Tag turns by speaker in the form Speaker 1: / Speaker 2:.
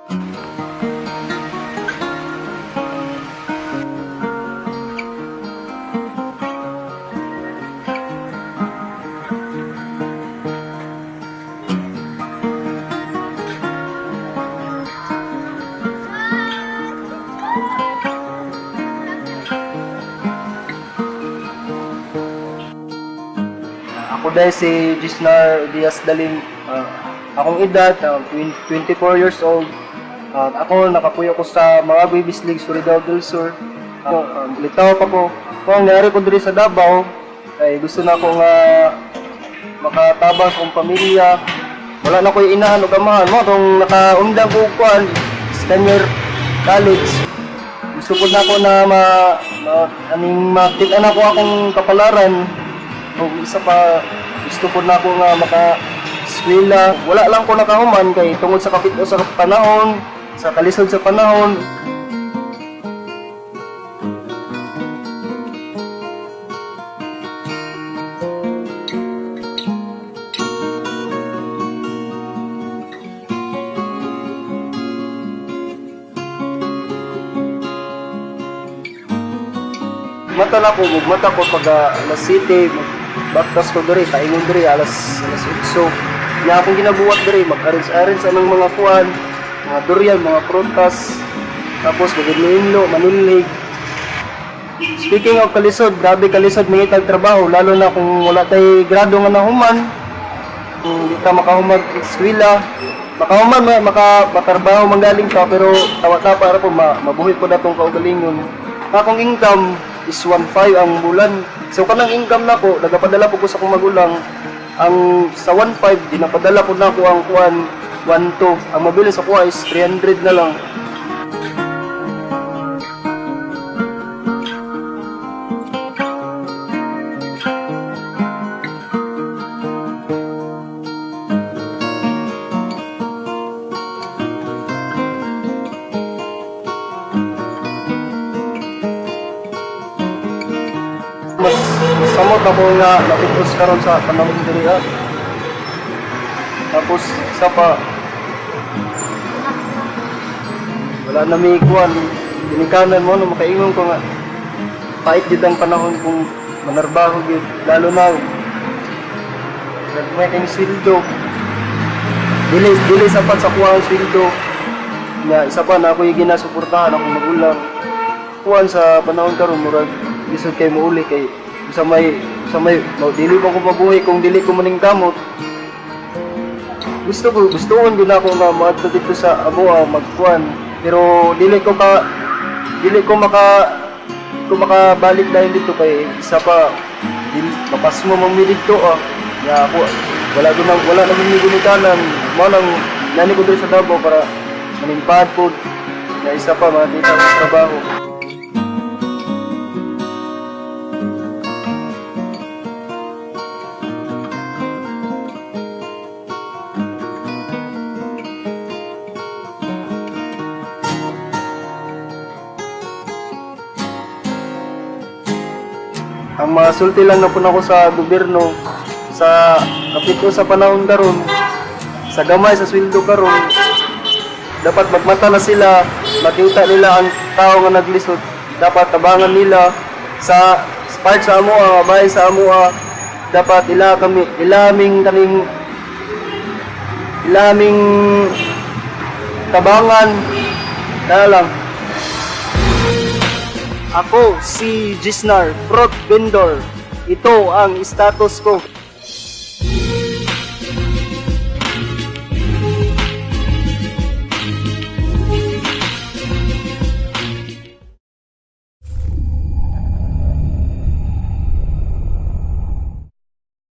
Speaker 1: Ako dahil si Gisnar Diaz Dalim, akong edad, 24 years old. Ako nakapuyo ko sa mga Babies League Surigao del Sur. Litaw pa ko. Kung nangyari ko diri sa Davao, ay gusto na akong makatabang sa akong pamilya. Wala na ko inahan o gamahan mo. Kung nakaundang ko kuan, senior college. Gusto ko na ako na makita na ko akong kapalaran. O isa pa, gusto ko na ako nga maka-eskwela. Wala lang ko nakahuman kay tungod sa kapito sa panahon, sa kalisod sa panahon. Mata na ko, mata ko pag alas 7, baktas ko diri, taingon diri alas 8. Nga akong ginabuhat diri, mag-arrange sa mga kuan, mga durian, mga prutas, tapos magiging manulig. Speaking of kalisod, grabe kalisod mga itag trabaho, lalo na kung wala tay grado nga nahuman, kung hindi ka makahumag eskwela, makahuman, makatrabaho manggaling ka, pero tawa-tawa para po mabuhi ko na itong kaugalingon. Akong income is 1.5 ang bulan. So kanang income nako, nagapadala po ko sa akong magulang. Ang sa 1.5 dinapadala ko na ko ang kuan 1.2. Ang mabili sa kuha is 300 na lang. Samot ako nga napipos karon sa panahon diri. Tapos isa pa, wala na may kuwan, dinikanan mo no, makaingon ko nga pait jud ang panahon kung manarbaho gyud, lalo na may kang sweldo. Dili sapat sa kuha ang sweldo. Nga isa pa na ako yung ginasuportahan akong magulang. Kuwan sa panahon karon murag isod kay muuli kay sa may dili pa ko mabuhi kung dili ko maning kamot. Gustoon gyud ako nga maadto dito sa amoa magkuan, pero dili ko makabalik dahil dito kay isa pa mapasmo mang dito ya ako wala na mi gunitanan mo nang nani ko dito sa Davao para manimpad po na isa pa makita sa trabaho. Ang masulti lang na po ako sa gobyerno, sa kapito sa panahon karon, sa gamay sa sweldo karon, dapat magmata na sila, makita nila ang tao nga naglisod, dapat tabangan nila sa part sa amoa, bahay sa amoa, dapat ilaming tabangan na lang. Ako si Gisnar, fruit vendor. Ito ang status ko.